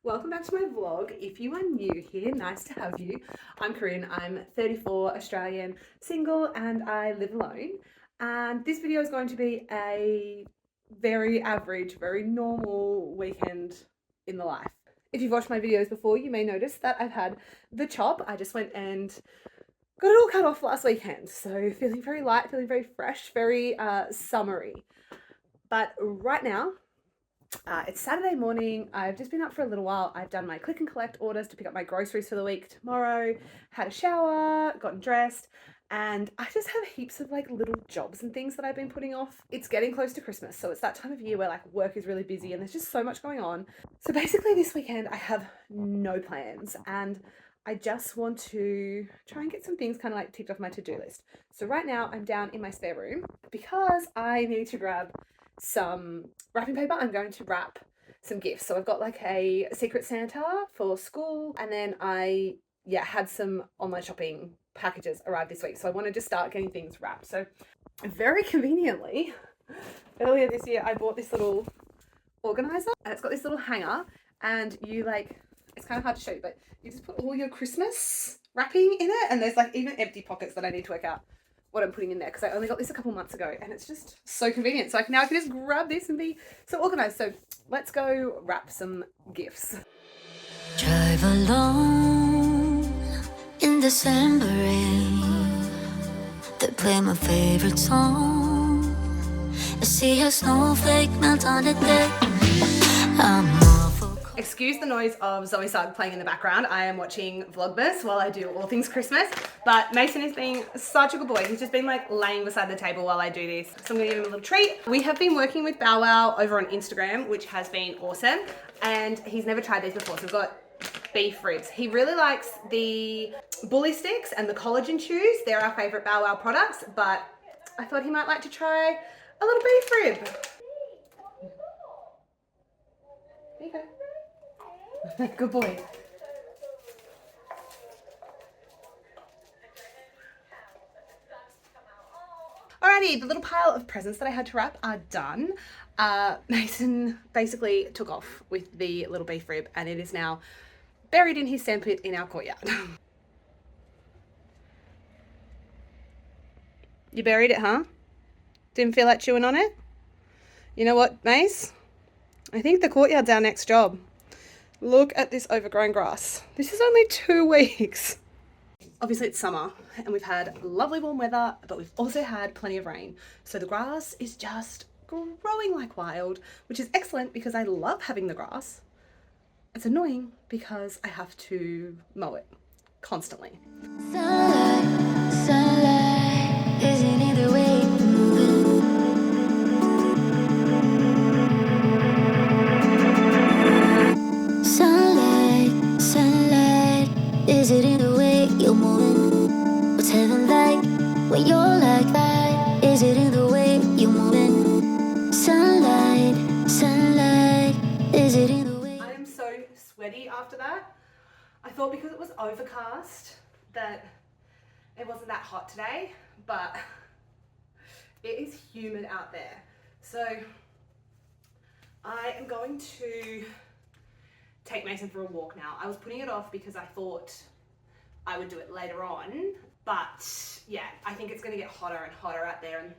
Welcome back to my vlog. If you are new here, nice to have you. I'm Corinne, I'm 34, Australian, single, and I live alone. And this video is going to be a very average, very normal weekend in the life. If you've watched my videos before, you may notice that I've had the chop. I just went and got it all cut off last weekend. So feeling very light, feeling very fresh, very summery. But right now, it's Saturday morning. I've just been up for a little while. I've done my click and collect orders to pick up my groceries for the week tomorrow, had a shower, gotten dressed, and I just have heaps of like little jobs and things that I've been putting off. It's getting close to Christmas, so it's that time of year where like work is really busy and there's just so much going on. So basically this weekend I have no plans and I just want to try and get some things kind of like ticked off my to-do list. So right now I'm down in my spare room because I need to grab some wrapping paper. I'm going to wrap some gifts. So I've got like a Secret Santa for school, and then I had some online shopping packages arrive this week. So I wanted to start getting things wrapped. So very conveniently, earlier this year I bought this little organizer and it's got this little hanger, and you like, it's kind of hard to show you, but you just put all your Christmas wrapping in it, and there's like even empty pockets that I need to work out what I'm putting in there because I only got this a couple months ago and it's just so convenient. So I can just grab this and be so organized. So let's go wrap some gifts. Drive alone in December rain. They play my favorite song. I see a snowflake melt on the deck. Excuse the noise of Zoe Sugg playing in the background. I am watching Vlogmas while I do all things Christmas, but Mason is being such a good boy. He's just been like laying beside the table while I do this. So I'm gonna give him a little treat. We have been working with Bow Wow over on Instagram, which has been awesome. And he's never tried these before. So we've got beef ribs. He really likes the bully sticks and the collagen chews. They're our favorite Bow Wow products, but I thought he might like to try a little beef rib. There you go. Good boy. Alrighty, the little pile of presents that I had to wrap are done. Mason basically took off with the little beef rib and it is now buried in his sandpit in our courtyard. You buried it, huh? Didn't feel like chewing on it? You know what, Mace? I think the courtyard's our next job. Look at this overgrown grass. This is only 2 weeks. Obviously it's summer and we've had lovely warm weather, but we've also had plenty of rain. So the grass is just growing like wild, which is excellent because I love having the grass. It's annoying because I have to mow it constantly. Sunlight isn't either way moving. Sunlight, is it in the way you're moving? What's heaven like when you're like that? Is it in the way you're moving? Sunlight, is it in the way? I am so sweaty after that. I thought because it was overcast that it wasn't that hot today, but it is humid out there. So I am going to take Mason for a walk now. I was putting it off because I thought I would do it later on, but yeah, I think it's going to get hotter and hotter out there, and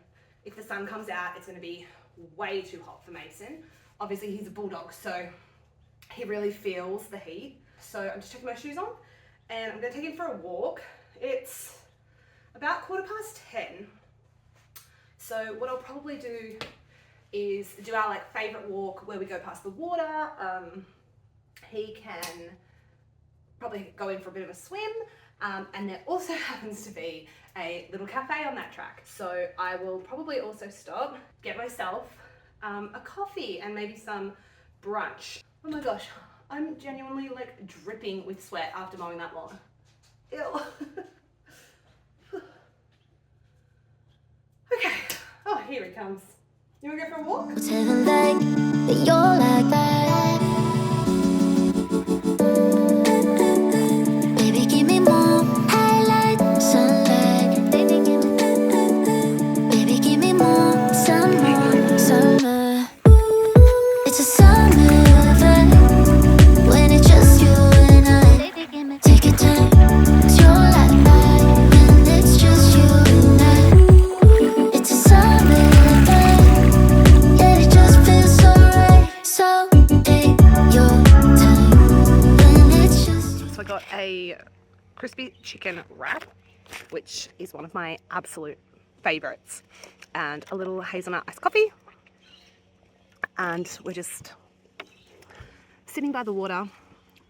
if the sun comes out, it's going to be way too hot for Mason. Obviously, he's a bulldog, so he really feels the heat. So I'm just taking my shoes on, and I'm going to take him for a walk. It's about 10:15. So what I'll probably do is do our like favorite walk where we go past the water. He can probably go in for a bit of a swim, and there also happens to be a little cafe on that track. So I will probably also stop, get myself a coffee and maybe some brunch. Oh my gosh, I'm genuinely like dripping with sweat after mowing that lawn. Ew. Okay, oh, here he comes. You wanna go for a walk? What's heaven like that you're like that? Baby, give me more highlight, sunlight. Baby, give me more, some more, summer. It's a summer vibe when it's got a crispy chicken wrap, which is one of my absolute favorites, and a little hazelnut iced coffee. And we're just sitting by the water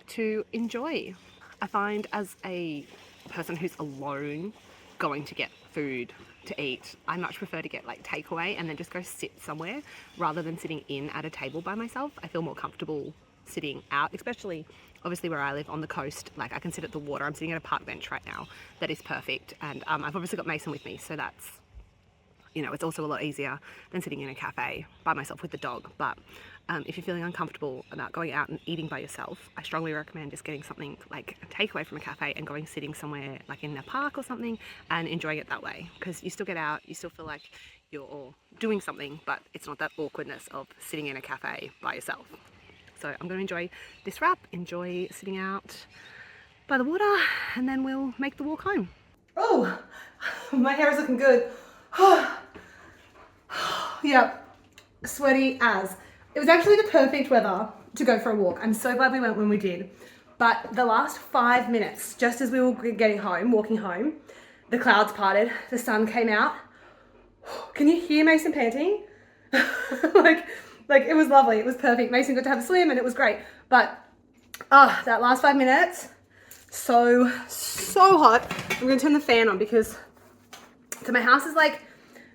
to enjoy. I find as a person who's alone going to get food to eat, I much prefer to get like takeaway and then just go sit somewhere rather than sitting in at a table by myself. I feel more comfortable sitting out, especially obviously where I live on the coast. Like I can sit at the water. I'm sitting at a park bench right now. That is perfect. And I've obviously got Mason with me, so that's, you know, it's also a lot easier than sitting in a cafe by myself with the dog. But if you're feeling uncomfortable about going out and eating by yourself, I strongly recommend just getting something like a takeaway from a cafe and going sitting somewhere like in a park or something and enjoying it that way, because you still get out, you still feel like you're doing something, but it's not that awkwardness of sitting in a cafe by yourself. So I'm going to enjoy this wrap, enjoy sitting out by the water, and then we'll make the walk home. Oh, my hair is looking good. Yep, sweaty as. It was actually the perfect weather to go for a walk. I'm so glad we went when we did. But the last 5 minutes, just as we were getting home, walking home, the clouds parted, the sun came out. Can you hear Mason panting? like it was lovely, it was perfect. Mason got to have a swim and it was great. But that last 5 minutes, so hot. I'm gonna turn the fan on because, so my house is like,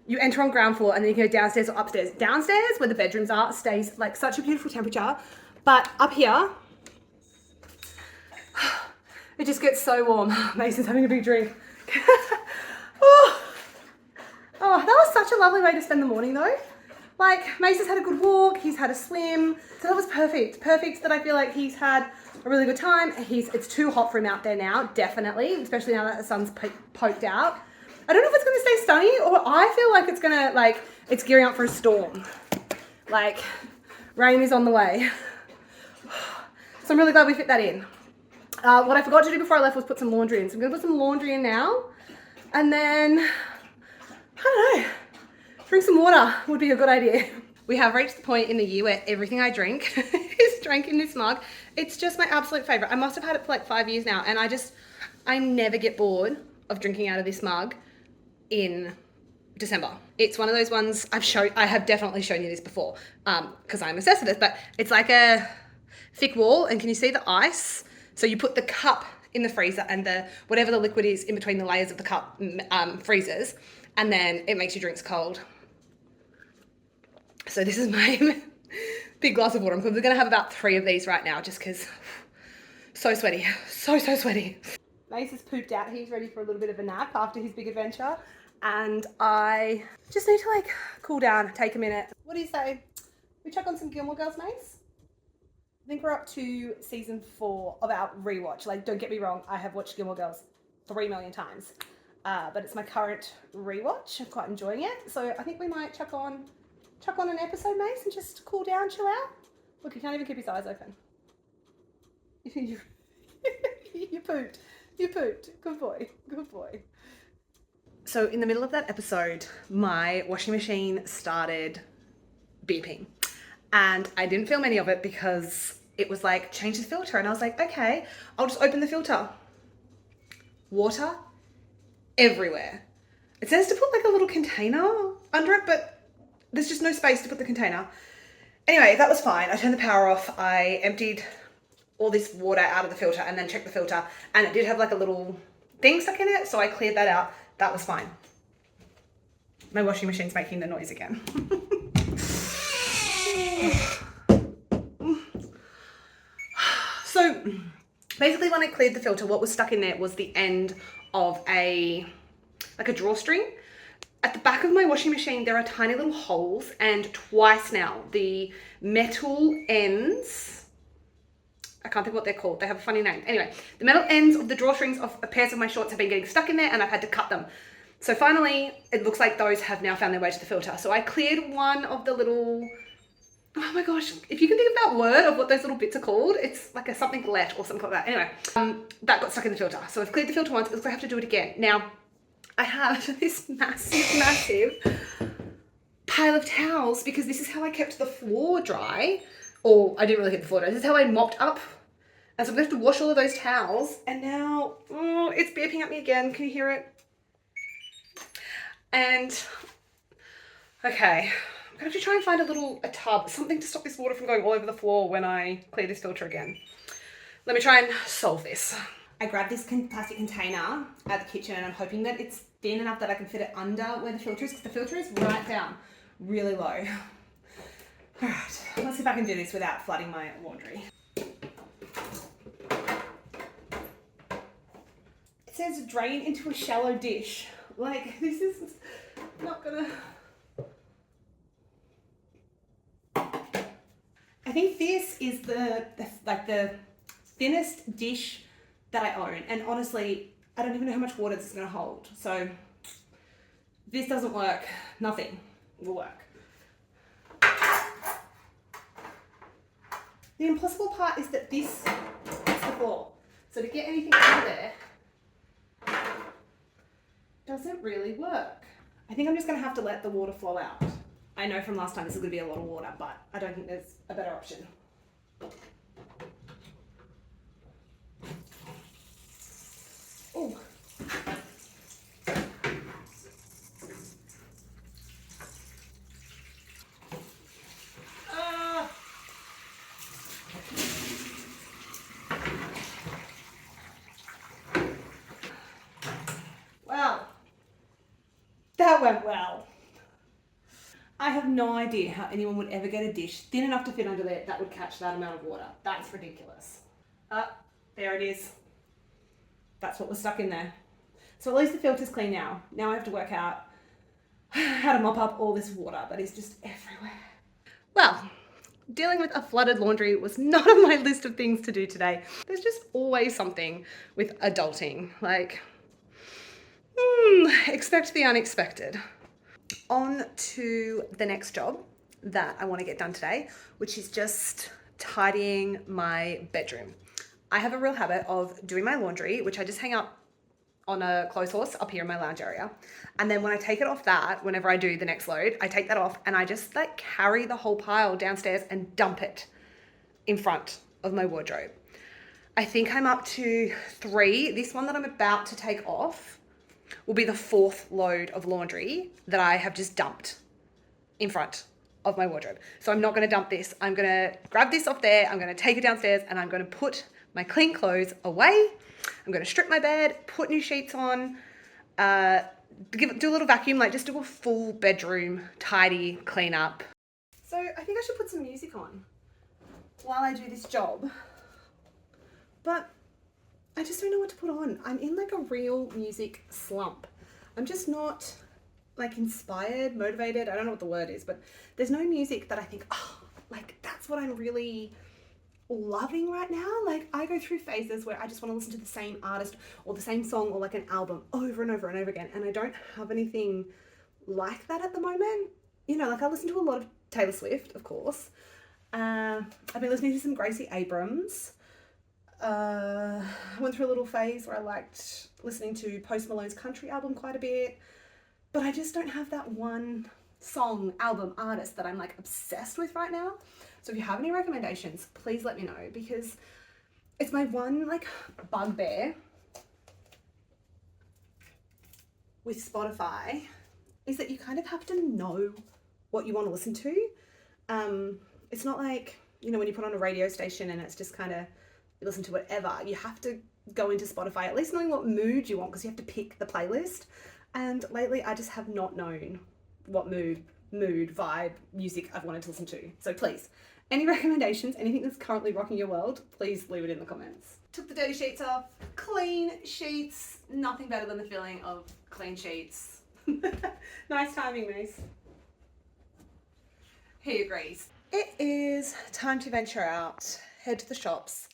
you enter on ground floor and then you go downstairs or upstairs. Downstairs, where the bedrooms are, stays like such a beautiful temperature. But up here, it just gets so warm. Mason's having a big drink. Oh, that was such a lovely way to spend the morning though. Like, Mason's had a good walk, he's had a swim. So that was perfect. Perfect that I feel like he's had a really good time. It's too hot for him out there now, definitely, especially now that the sun's poked out. I don't know if it's going to stay sunny, or I feel like it's going to, like, it's gearing up for a storm. Like, rain is on the way. So I'm really glad we fit that in. What I forgot to do before I left was put some laundry in. So I'm going to put some laundry in now. And then, I don't know, drink some water would be a good idea. We have reached the point in the year where everything I drink is drank in this mug. It's just my absolute favorite. I must have had it for like 5 years now, and I never get bored of drinking out of this mug in December. It's one of those ones I have definitely shown you this before, because I'm obsessed with this, but it's like a thick wall, and can you see the ice? So you put the cup in the freezer, and whatever the liquid is in between the layers of the cup freezes, and then it makes your drinks cold. So this is my big glass of water. I'm probably gonna have about 3 of these right now, just because so sweaty, so sweaty. Mace has pooped out. He's ready for a little bit of a nap after his big adventure. And I just need to like cool down, take a minute. What do you say? We check on some Gilmore Girls, Mace? I think we're up to season 4 of our rewatch. Like, don't get me wrong, I have watched Gilmore Girls 3 million times. But it's my current rewatch. I'm quite enjoying it. So I think we might chuck on an episode, Mace, and just cool down, chill out. Look, he can't even keep his eyes open. You pooped. You pooped. Good boy. Good boy. So in the middle of that episode, my washing machine started beeping. And I didn't film any of it because it was like, change the filter. And I was like, okay, I'll just open the filter. Water everywhere. It says to put like a little container under it, but there's just no space to put the container. Anyway, that was fine. I turned the power off. I emptied all this water out of the filter and then checked the filter, and it did have like a little thing stuck in it, so I cleared that out. That was fine. My washing machine's making the noise again. So basically when I cleared the filter, what was stuck in there was the end of a drawstring. At the back of my washing machine, there are tiny little holes, and twice now the metal ends, I can't think what they're called. They have a funny name. Anyway, the metal ends of the drawstrings of pairs of my shorts have been getting stuck in there, and I've had to cut them. So finally, it looks like those have now found their way to the filter. So I cleared one of the little, oh my gosh, if you can think of that word of what those little bits are called, it's like a something let or something like that. Anyway, that got stuck in the filter. So I've cleared the filter once, it looks like I have to do it again. Now, I have this massive pile of towels because this is how I kept the floor dry. Or I didn't really keep the floor dry. This is how I mopped up And so I'm going to have to wash all of those towels. And now, oh, it's beeping at me again. Can you hear it? And, okay, I'm going to have to try and find a tub, something to stop this water from going all over the floor when I clear this filter again. Let me try and solve this. I grabbed this plastic container at the kitchen and I'm hoping that it's thin enough that I can fit it under where the filter is, because the filter is right down, really low. All right, let's see if I can do this without flooding my laundry. It says drain into a shallow dish. Like, this is not gonna... I think this is the thinnest dish that I own, and honestly, I don't even know how much water this is gonna hold. So this doesn't work, nothing will work. The impossible part is that this is the floor. So to get anything out of there doesn't really work. I think I'm just gonna have to let the water flow out. I know from last time this is gonna be a lot of water, but I don't think there's a better option. Oh. Well, that went well. I have no idea how anyone would ever get a dish thin enough to fit under there that would catch that amount of water. That's ridiculous. There it is. That's what was stuck in there. So at least the filter's clean now. Now I have to work out how to mop up all this water that is just everywhere. Well, dealing with a flooded laundry was not on my list of things to do today. There's just always something with adulting. Like, expect the unexpected. On to the next job that I want to get done today, which is just tidying my bedroom. I have a real habit of doing my laundry, which I just hang up on a clothes horse up here in my lounge area. And then when I take it off that, whenever I do the next load, I take that off and I just like carry the whole pile downstairs and dump it in front of my wardrobe. I think I'm up to 3. This one that I'm about to take off will be the 4th load of laundry that I have just dumped in front of my wardrobe. So I'm not going to dump this. I'm going to grab this off there. I'm going to take it downstairs and I'm going to put my clean clothes away. I'm going to strip my bed, put new sheets on, do a little vacuum, like just do a full bedroom tidy clean up. So I think I should put some music on while I do this job, but I just don't know what to put on. I'm in like a real music slump. I'm just not like inspired, motivated. I don't know what the word is, but there's no music that I think, oh, like that's what I'm really loving right now. Like I go through phases where I just want to listen to the same artist or the same song or like an album over and over and over again. And I don't have anything like that at the moment. You know, like I listen to a lot of Taylor Swift, of course. I've been listening to some Gracie Abrams. I went through a little phase where I liked listening to Post Malone's country album quite a bit, but I just don't have that one song, album, artist that I'm like obsessed with right now. So if you have any recommendations, please let me know, because it's my one like bugbear with Spotify is that you kind of have to know what you want to listen to. It's not like, you know, when you put on a radio station and it's just kind of you listen to whatever. You have to go into Spotify, at least knowing what mood you want, because you have to pick the playlist. And lately I just have not known what mood, vibe, music I've wanted to listen to. So please, any recommendations, anything that's currently rocking your world, please leave it in the comments. Took the dirty sheets off, clean sheets, nothing better than the feeling of clean sheets. Nice timing, Mace. He agrees. It is time to venture out, head to the shops,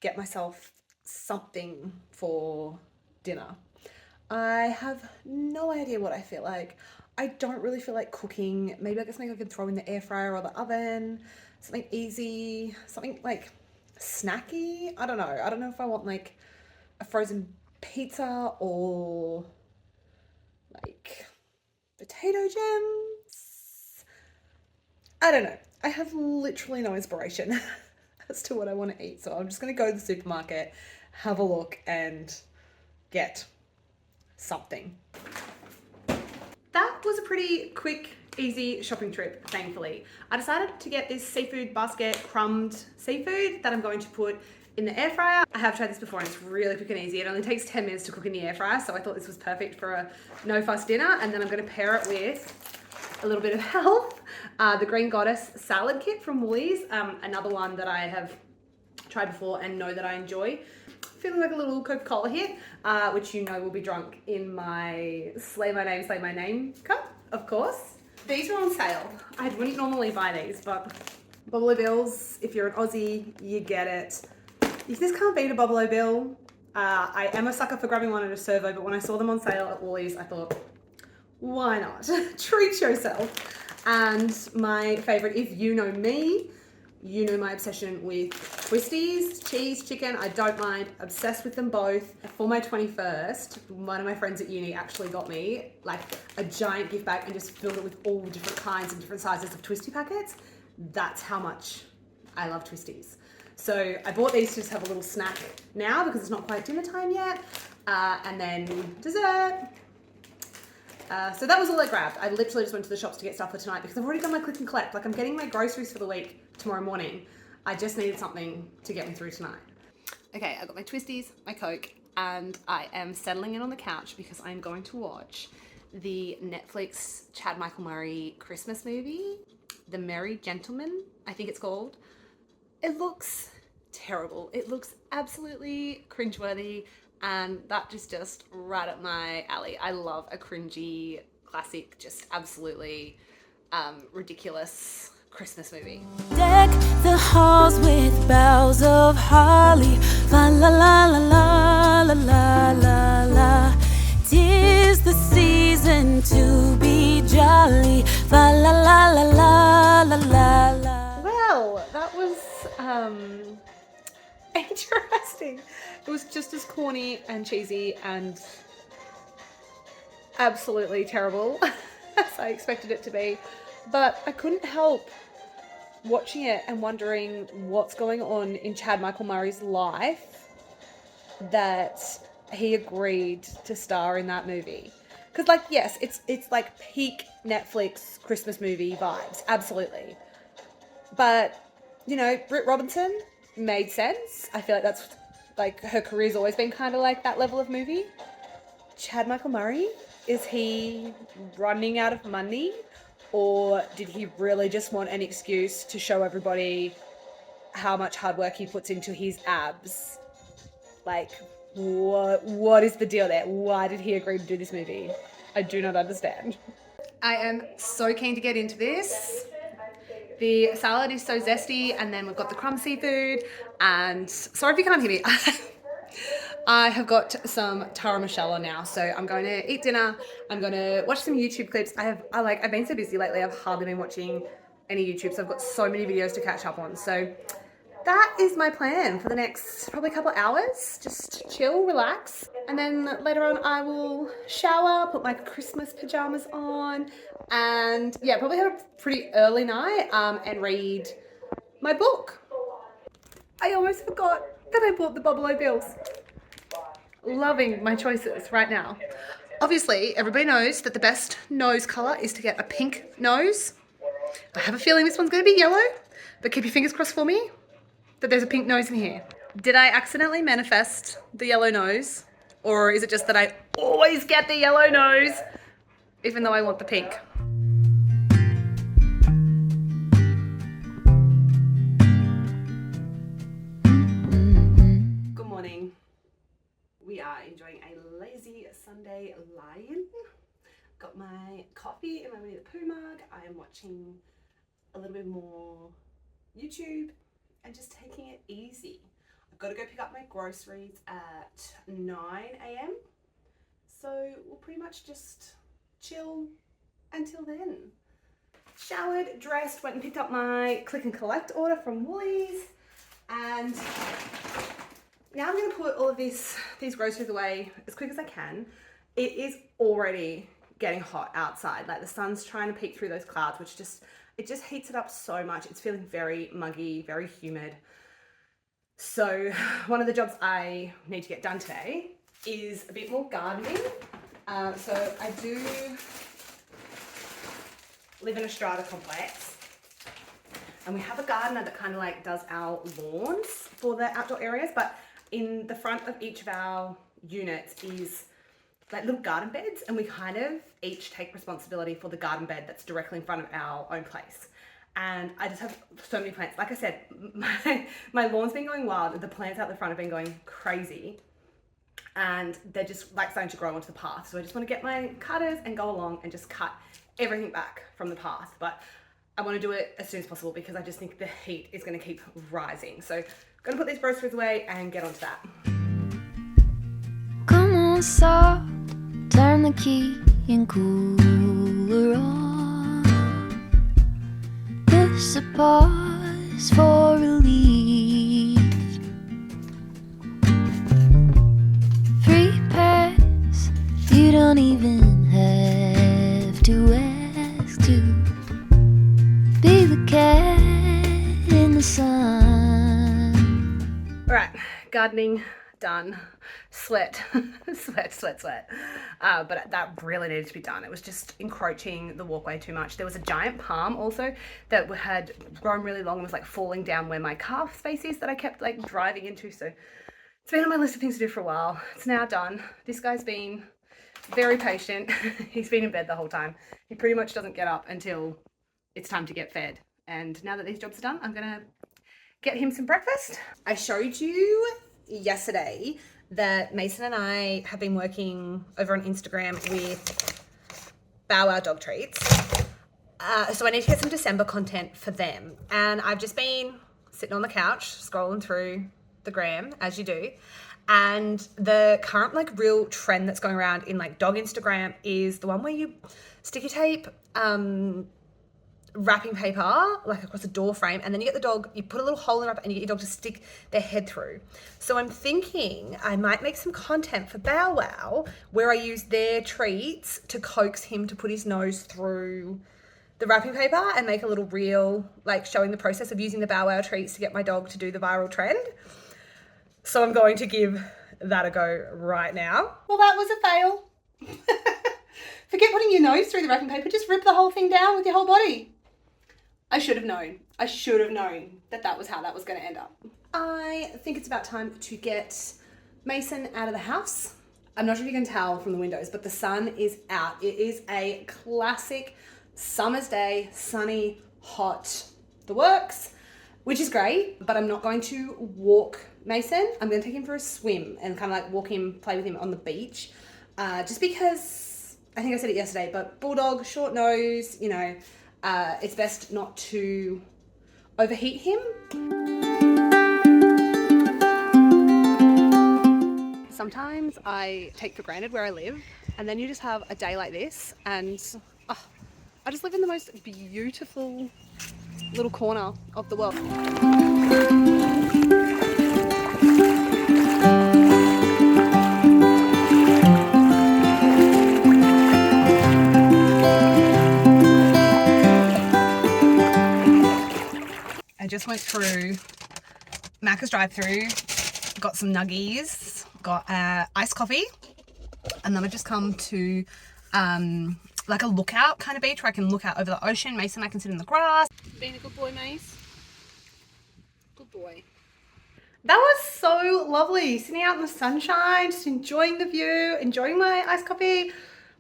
get myself something for dinner. I have no idea what I feel like. I don't really feel like cooking. Maybe I guess something I could throw in the air fryer or the oven. Something easy, something like snacky. I don't know. I don't know if I want like a frozen pizza or like potato gems. I don't know. I have literally no inspiration as to what I want to eat. So I'm just going to go to the supermarket, have a look, and get something. That was a pretty quick, easy shopping trip, thankfully. I decided to get this seafood basket, crumbed seafood that I'm going to put in the air fryer. I have tried this before and it's really quick and easy. It only takes 10 minutes to cook in the air fryer, so I thought this was perfect for a no-fuss dinner. And then I'm going to pair it with a little bit of health. The Green Goddess salad kit from Woolies, another one that I have tried before and know that I enjoy. Feeling like a little Coca-Cola hit, which you know will be drunk in my Slay My Name cup, of course. These are on sale. I wouldn't normally buy these, but Bubble Bills, if you're an Aussie, you get it. You just can't beat a Bubble Bill. I am a sucker for grabbing one at a servo, but when I saw them on sale at Woolies, I thought, why not? Treat yourself. And my favorite, if you know me, you know my obsession with twisties, cheese, chicken. I don't mind. Obsessed with them both. For my 21st, one of my friends at uni actually got me like a giant gift bag and just filled it with all different kinds and different sizes of twisty packets. That's how much I love twisties. So I bought these to just have a little snack now because it's not quite dinner time yet. And then dessert. So that was all I grabbed. I literally just went to the shops to get stuff for tonight because I've already done my click and collect. Like I'm getting my groceries for the week tomorrow morning. I just needed something to get me through tonight. Okay, I got my twisties, my Coke, and I am settling in on the couch because I'm going to watch the Netflix Chad Michael Murray Christmas movie, The Merry Gentleman, I think it's called. It looks terrible. It looks absolutely cringeworthy. And that is just right up my alley. I love a cringy, classic, just absolutely ridiculous Christmas movie. Deck the halls with boughs of holly. La la la la la la la la. 'Tis the season to be jolly. La la la la la la la la. Well, that was interesting. It was just as corny and cheesy and absolutely terrible as I expected it to be. But I couldn't help watching it and wondering what's going on in Chad Michael Murray's life that he agreed to star in that movie. Because, like, yes, it's like peak Netflix Christmas movie vibes, absolutely. But, you know, Britt Robinson made sense. I feel like that's, like, her career's always been kind of like that level of movie. Chad Michael Murray, is he running out of money? Or did he really just want an excuse to show everybody how much hard work he puts into his abs? Like, what is the deal there? Why did he agree to do this movie? I do not understand. I am so keen to get into this. The salad is so zesty, and then we've got the crumb seafood, and sorry if you can't hear me. I have got some tara mashallah now, so I'm going to eat dinner. I'm going to watch some YouTube clips. I've been so busy lately. I've hardly been watching any YouTube, so I've got so many videos to catch up on. So that is my plan for the next probably couple of hours. Just chill, relax, and then later on I will shower, put my Christmas pajamas on, and yeah, probably have a pretty early night and read my book. I almost forgot that I bought the Bubble Bills. Loving my choices right now. Obviously, everybody knows that the best nose colour is to get a pink nose. I have a feeling this one's going to be yellow, but keep your fingers crossed for me that there's a pink nose in here. Did I accidentally manifest the yellow nose? Or is it just that I always get the yellow nose, even though I want the pink? Good morning. We are enjoying a lazy Sunday lie-in. Got my coffee in my Winnie the Pooh mug. I am watching a little bit more YouTube and just taking it easy. I've got to go pick up my groceries at 9 a.m. So we'll pretty much just chill until then. Showered, dressed, went and picked up my click and collect order from Woolies, and now I'm going to put all of these groceries away as quick as I can. It is already getting hot outside. Like the sun's trying to peek through those clouds, which it just heats it up so much. It's feeling very muggy, very humid. So one of the jobs I need to get done today is a bit more gardening. So I do live in a strata complex, and we have a gardener that kind of like does our lawns for the outdoor areas, but in the front of each of our units is like little garden beds, and we kind of each take responsibility for the garden bed that's directly in front of our own place. And I just have so many plants. Like I said, my lawn's been going wild. The plants out the front have been going crazy, and they're just like starting to grow onto the path. So I just want to get my cutters and go along and just cut everything back from the path. But I want to do it as soon as possible because I just think the heat is going to keep rising. So I'm going to put these groceries away and get onto that. Come on, soft, turn the key and cooler on. This a pause for relief. Free pass, you don't even have to ask to be the cat in the sun. All right, gardening done. Sweat. But that really needed to be done. It was just encroaching the walkway too much. There was a giant palm also that had grown really long and was like falling down where my calf space is that I kept like driving into. So it's been on my list of things to do for a while. It's now done. This guy's been very patient. He's been in bed the whole time. He pretty much doesn't get up until it's time to get fed. And now that these jobs are done, I'm gonna get him some breakfast. I showed you yesterday that Mason and I have been working over on Instagram with Bow Wow dog treats. So I need to get some December content for them. And I've just been sitting on the couch, scrolling through the gram, as you do. And the current like real trend that's going around in like dog Instagram is the one where you sticky tape wrapping paper like across a door frame, and then you get the dog, you put a little hole in it and you get your dog to stick their head through. So I'm thinking I might make some content for Bow Wow where I use their treats to coax him to put his nose through the wrapping paper and make a little reel like showing the process of using the Bow Wow treats to get my dog to do the viral trend. So I'm going to give that a go right now. Well, that was a fail. Forget putting your nose through the wrapping paper, just rip the whole thing down with your whole body. I should have known. I should have known that that was how that was going to end up. I think it's about time to get Mason out of the house. I'm not sure if you can tell from the windows, but the sun is out. It is a classic summer's day, sunny, hot, the works, which is great, but I'm not going to walk Mason. I'm going to take him for a swim and kind of like walk him, play with him on the beach, just because I think I said it yesterday, but bulldog, short nose, you know, it's best not to overheat him. Sometimes I take for granted where I live, and then you just have a day like this, and I just live in the most beautiful little corner of the world. I just went through Macca's drive-through, got some nuggies, got iced coffee, and then I just come to like a lookout kind of beach where I can look out over the ocean. Mason and I can sit in the grass. Being a good boy, Mace. Good boy. That was so lovely, sitting out in the sunshine, just enjoying the view, enjoying my iced coffee.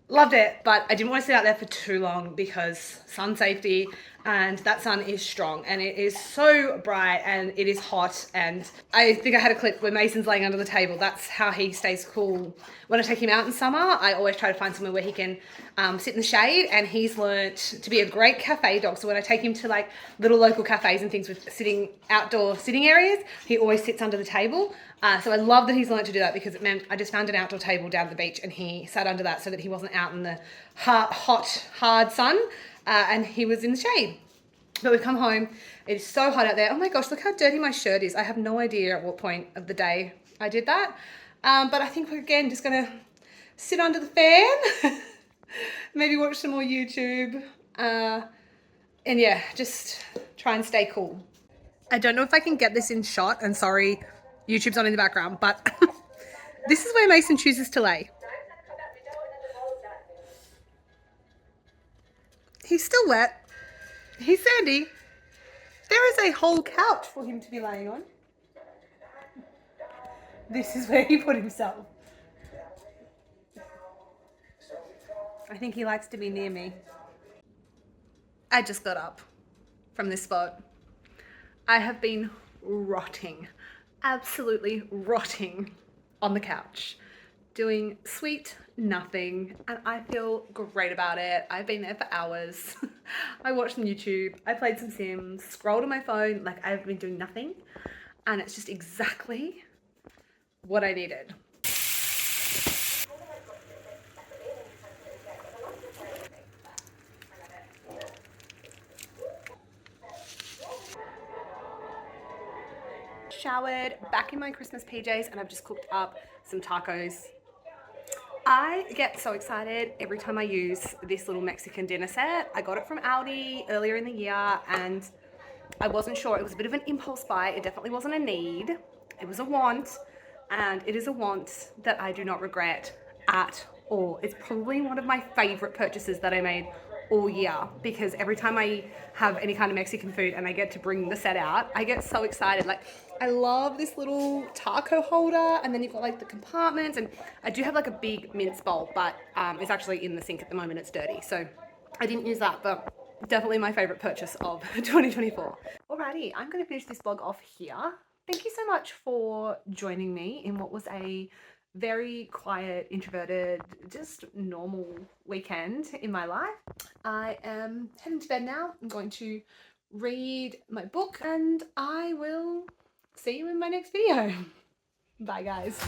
Loved it, but I didn't want to sit out there for too long because sun safety, and that sun is strong and it is so bright and it is hot. And I think I had a clip where Mason's laying under the table. That's how he stays cool. When I take him out in summer, I always try to find somewhere where he can sit in the shade, and he's learnt to be a great cafe dog. So when I take him to like little local cafes and things with outdoor sitting areas, he always sits under the table. So I love that he's learned to do that, because it meant I just found an outdoor table down at the beach and he sat under that so that he wasn't out in the hot, hard sun, and he was in the shade. But we've come home. It is so hot out there. Oh my gosh, look how dirty my shirt is. I have no idea at what point of the day I did that. But I think we're, again, just going to sit under the fan, maybe watch some more YouTube, and yeah, just try and stay cool. I don't know if I can get this in shot, and sorry, YouTube's on in the background, but this is where Mason chooses to lay. He's still wet. He's sandy. There is a whole couch for him to be laying on. This is where he put himself. I think he likes to be near me. I just got up from this spot. I have been rotting, absolutely rotting on the couch, doing sweet nothing, and I feel great about it. I've been there for hours. I watched some YouTube, I played some Sims, scrolled on my phone, like I've been doing nothing, and it's just exactly what I needed. Showered, back in my Christmas PJs, and I've just cooked up some tacos. I get so excited every time I use this little Mexican dinner set. I got it from Aldi earlier in the year, and I wasn't sure. It was a bit of an impulse buy. It definitely wasn't a need. It was a want, and it is a want that I do not regret at all. It's probably one of my favorite purchases that I made all year, because every time I have any kind of Mexican food and I get to bring the set out, I get so excited. Like, I love this little taco holder, and then you've got like the compartments, and I do have like a big mince bowl, but it's actually in the sink at the moment. It's dirty, so I didn't use that, but definitely my favorite purchase of 2024. Alrighty, I'm going to finish this vlog off here. Thank you so much for joining me in what was a very quiet, introverted, just normal weekend in my life. I am heading to bed now. I'm going to read my book, and I will see you in my next video. Bye, guys.